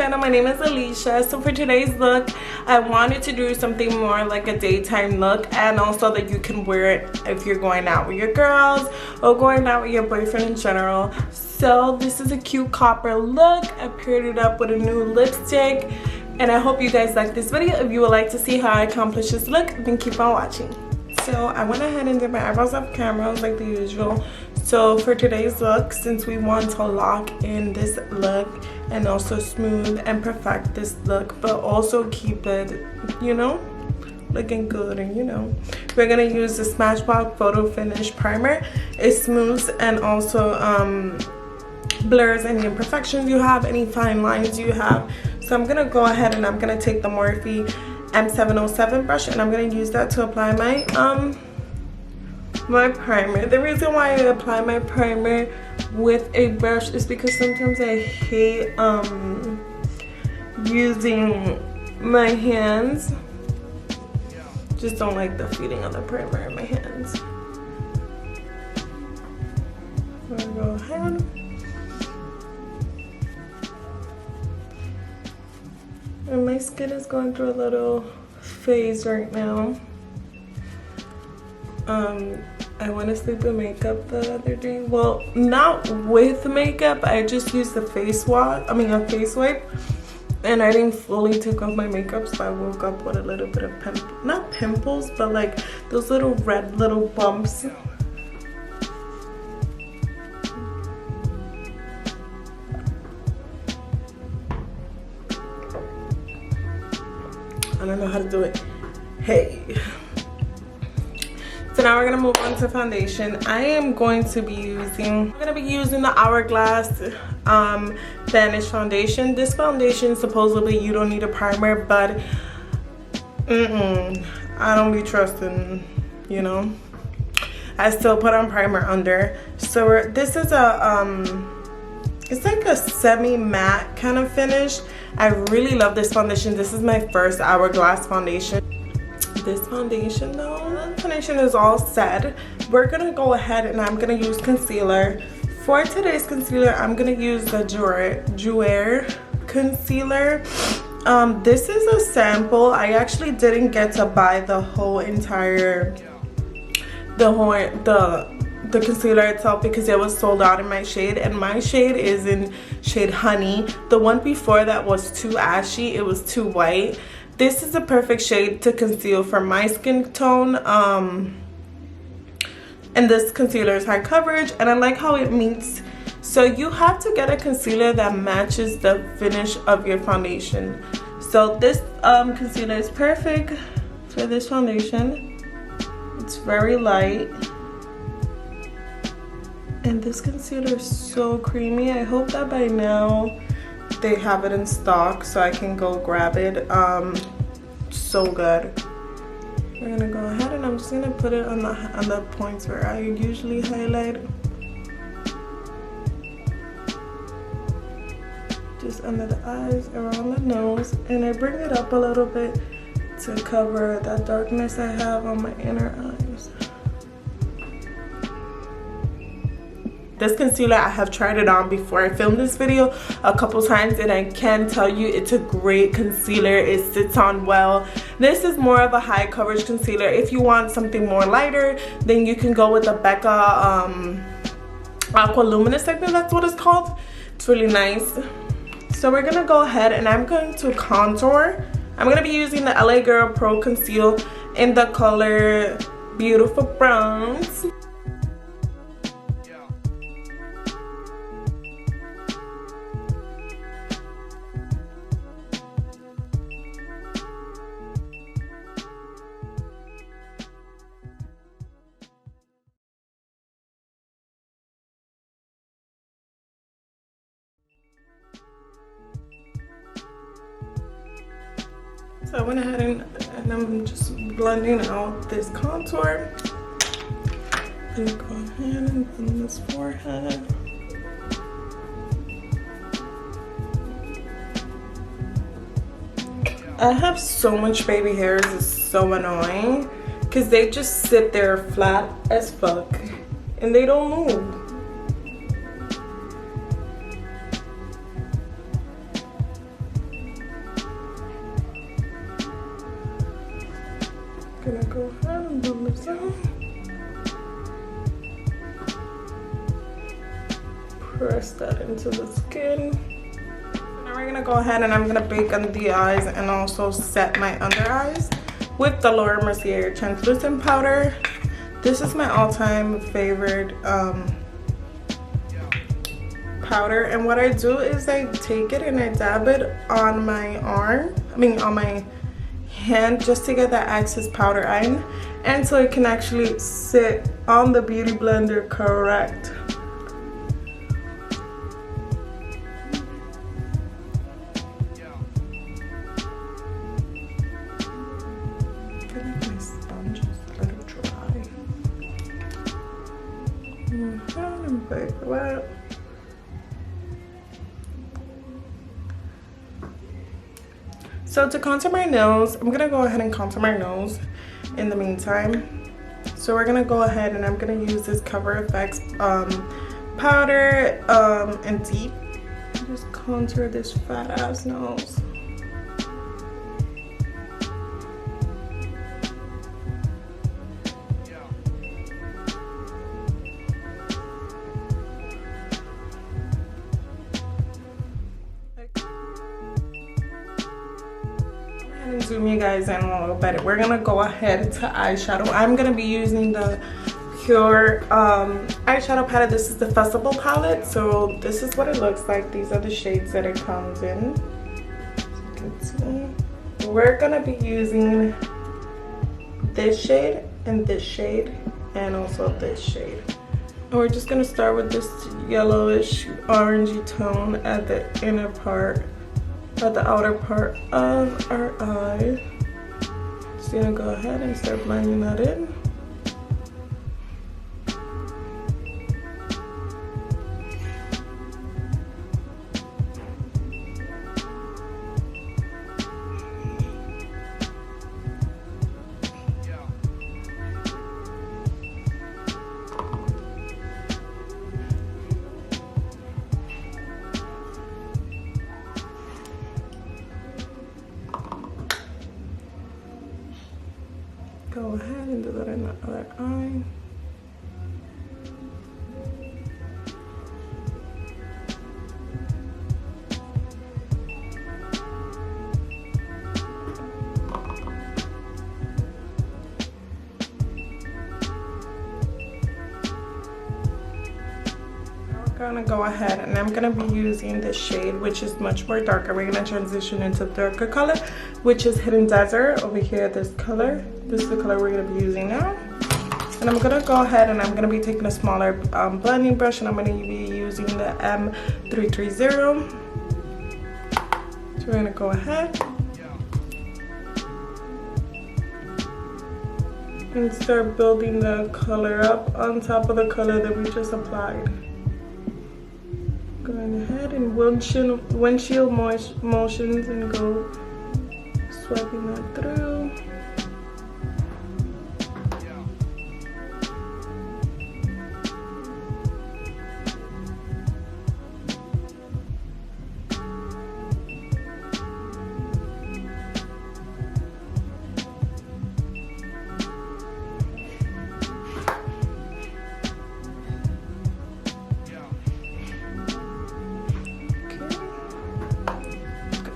channel. My name is Alicia. So for today's look, I wanted to do something more like a daytime look, and also that you can wear it if you're going out with your girls or going out with your boyfriend in general. So this is a cute copper look. I paired it up with a new lipstick, and I hope you guys like this video. If you would like to see how I accomplish this look, then keep on watching. So I went ahead and did my eyebrows off camera like the usual. So for today's look, since we want to lock in this look and also smooth and perfect this look, but also keep it, you know, looking good, and you know, we're gonna use the Smashbox Photo Finish Primer. It smooths and also blurs any imperfections you have, any fine lines you have. So I'm gonna go ahead and I'm gonna take the Morphe M707 brush, and I'm gonna use that to apply my my primer. The reason why I apply my primer with a brush is because sometimes I hate using my hands. Just don't like the feeling of the primer in my hands. I'm gonna go ahead. And my skin is going through a little phase right now. I went to sleep with makeup the other day. Well, not with makeup. I just used the face wash. I mean, a face wipe. And I didn't fully take off my makeup, so I woke up with a little bit of not pimples, but like those little red little bumps. I don't know how to do it. Hey. So now we're gonna move on to foundation. I am going to be using, the Hourglass Vanish foundation. This foundation, supposedly you don't need a primer, but I don't be trusting, you know. I still put on primer under. So this is a it's like a semi-matte kind of finish. I really love this foundation. This is my first Hourglass foundation. This foundation though, the foundation is all set. We're gonna go ahead and I'm gonna use concealer. For today's concealer, I'm gonna use the deotR concealer. This is a sample. I actually didn't get to buy the whole entire, the concealer itself because it was sold out in my shade, and my shade is in shade Honey. The one before that was too ashy, it was too white. This is a perfect shade to conceal for my skin tone. And this concealer is high coverage, and I like how it meets. So you have to get a concealer that matches the finish of your foundation. So this concealer is perfect for this foundation. It's very light. And this concealer is so creamy. I hope that by now they have it in stock so I can go grab it. So good. We're gonna go ahead and I'm just gonna put it on the points where I usually highlight. Just under the eyes, around the nose, and I bring it up a little bit to cover that darkness I have on my inner eyes. This concealer, I have tried it on before I filmed this video a couple times, and I can tell you it's a great concealer. It sits on well. This is more of a high coverage concealer. If you want something more lighter, then you can go with the Becca Aqua Luminous, I think that's what it's called. It's really nice. So we're gonna go ahead and I'm going to contour. I'm gonna be using the LA Girl Pro Conceal in the color Beautiful Browns. So I went ahead and I'm just blending out this contour. I'm gonna go ahead and blend this forehead. I have so much baby hairs, it's so annoying because they just sit there flat as fuck and they don't move. gonna go ahead and blend this out. Press that into the skin. Now we're gonna go ahead and I'm gonna bake under the eyes and also set my under eyes with the Mercier Translucent Powder. This is my all-time favorite powder, and what I do is I take it and I dab it on my arm, on my hand, just to get that excess powder in, and so it can actually sit on the beauty blender correct. So to contour my nose, I'm gonna go ahead and contour my nose in the meantime. So we're gonna go ahead and I'm gonna use this Cover FX powder and deep. Just contour this fat ass nose. Zoom you guys in a little bit. We're gonna go ahead to eyeshadow. I'm gonna be using the PUR eyeshadow palette. This is the Festival Palette. So this is what it looks like. These are the shades that it comes in. As you can see, we're gonna be using this shade and also this shade. And we're just gonna start with this yellowish orangey tone at the inner part, at the outer part of our eye. Just gonna go ahead and start blending that in. Go ahead and do that in the other eye. Gonna go ahead and I'm gonna be using this shade, which is much more darker. We're gonna transition into darker color, which is Hidden Desert over here. This color, this is the color we're gonna be using now. And I'm gonna go ahead and I'm gonna be taking a smaller blending brush, and I'm gonna be using the M330. So we're gonna go ahead and start building the color up on top of the color that we just applied. Going ahead and windshield motions and go swiping that through.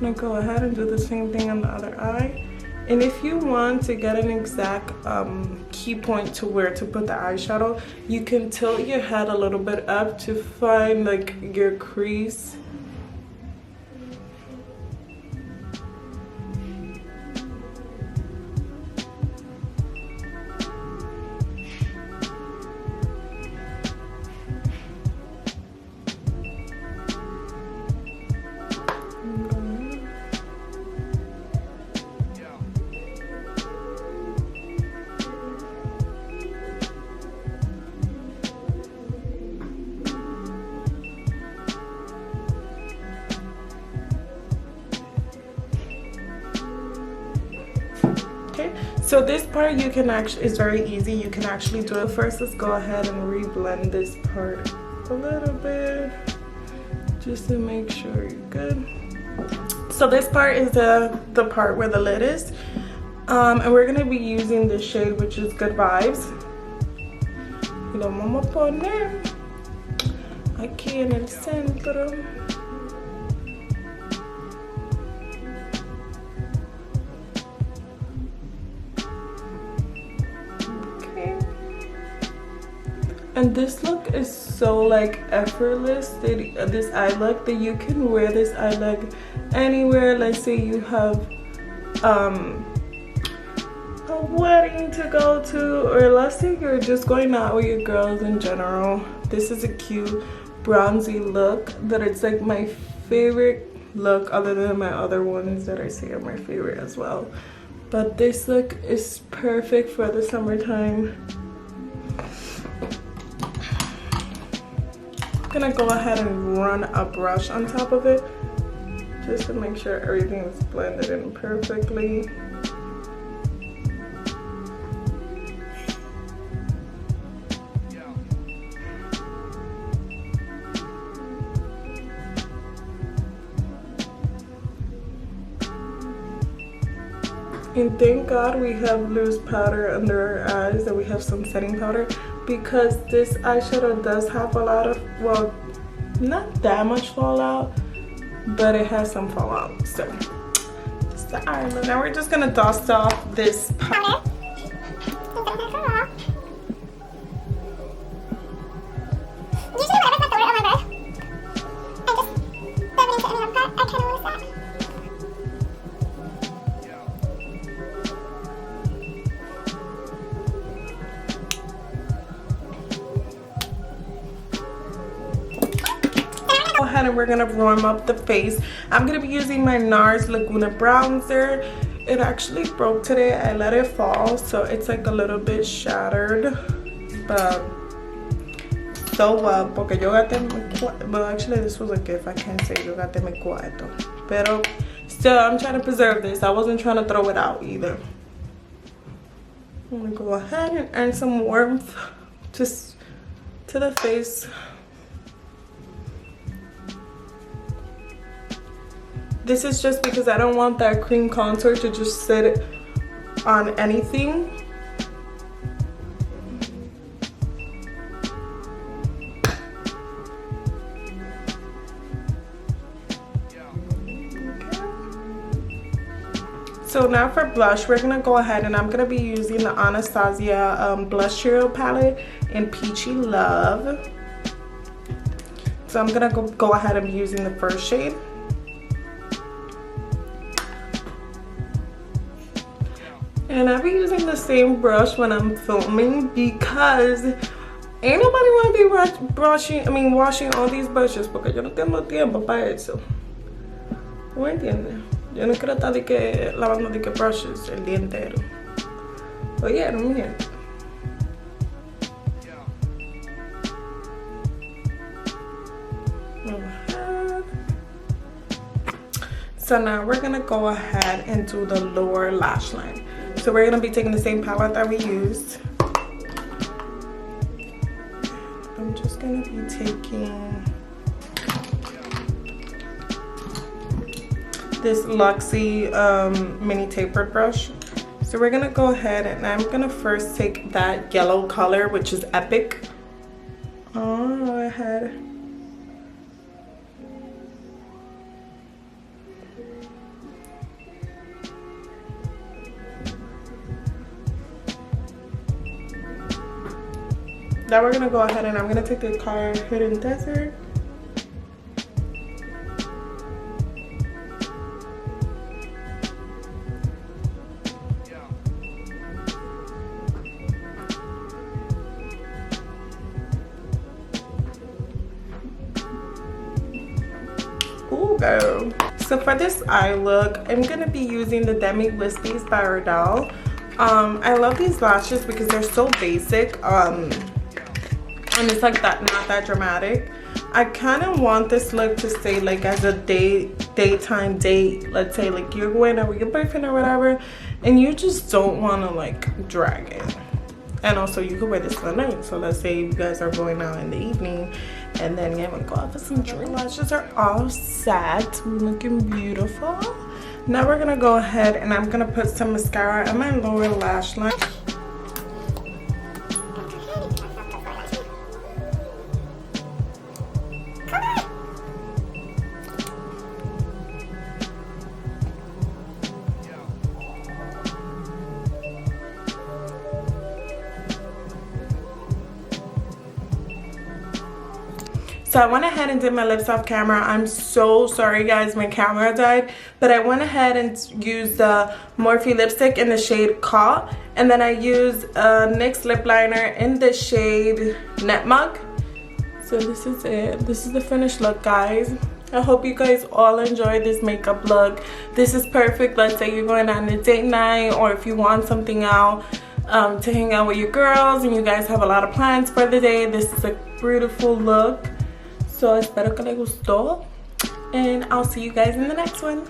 Gonna go ahead and do the same thing on the other eye. And if you want to get an exact key point to where to put the eyeshadow, you can tilt your head a little bit up to find like your crease. So this part you can actually, it's very easy, you can actually do it. First, let's go ahead and reblend this part a little bit just to make sure you're good. So this part is the part where the lid is. And we're gonna be using the shade, which is Good Vibes. Y lo vamos a poner aquí en el centro. Okay. And this look is so like effortless. This eye look that you can wear this eye look anywhere. Let's say you have a wedding to go to, or let's say you're just going out with your girls in general. This is a cute bronzy look that it's like my favorite look, other than my other ones that I say are my favorite as well. But this look is perfect for the summertime. I'm gonna go ahead and run a brush on top of it just to make sure everything is blended in perfectly. And thank God we have loose powder under our eyes, that we have some setting powder, because this eyeshadow does have a lot of, well, not that much fallout, but it has some fallout. So this is the eye look. Now we're just gonna dust off this powder. And we're gonna warm up the face. I'm gonna be using my NARS Laguna Bronzer. It actually broke today. I let it fall, so it's like a little bit shattered, but so what? Porque yo gasté, well, actually this was a gift. I can't say yo gasté mi cuarto, pero still I'm trying to preserve this. I wasn't trying to throw it out either. I'm gonna go ahead and add some warmth just to the face. This is just because I don't want that cream contour to just sit on anything. So now for blush, we're gonna go ahead and I'm gonna be using the Anastasia Blush Trio palette in Peachy Love. So I'm gonna go ahead and be using the first shade. And I'll be using the same brush when I'm filming, because ain't nobody want to be washing all these brushes, porque yo no tengo tiempo para eso. ¿No entiendes? Yo no quiero estar de que lavando de que brushes el día entero. Oye, no me entiendes. So now we're gonna go ahead and do the lower lash line. So we're gonna be taking the same palette that we used. I'm just gonna be taking this Luxie mini tapered brush. So we're gonna go ahead and I'm gonna first take that yellow color, which is Epic. Go ahead. Now we're gonna go ahead and I'm gonna take the color Hidden Desert. Ooh, girl. So for this eye look, I'm gonna be using the Demi Wispies by Ardell. I love these lashes because they're so basic. And it's like that, not that dramatic. I kind of want this look to stay like as a daytime date. Let's say like you're going out with your boyfriend or whatever, and you just don't want to like drag it. And also you could wear this for the night. So let's say you guys are going out in the evening, and then you want to go out for some drink. Lashes are all set, looking beautiful. Now we're gonna go ahead and I'm gonna put some mascara on my lower lash line. So I went ahead and did my lips off camera. I'm so sorry guys, my camera died. But I went ahead and used the Morphe lipstick in the shade Caught. And then I used NYX lip liner in the shade Nutmeg. So this is it. This is the finished look, guys. I hope you guys all enjoy this makeup look. This is perfect. Let's say you're going on a date night, or if you want something out to hang out with your girls and you guys have a lot of plans for the day. This is a beautiful look. So espero que les gustó, and I'll see you guys in the next one.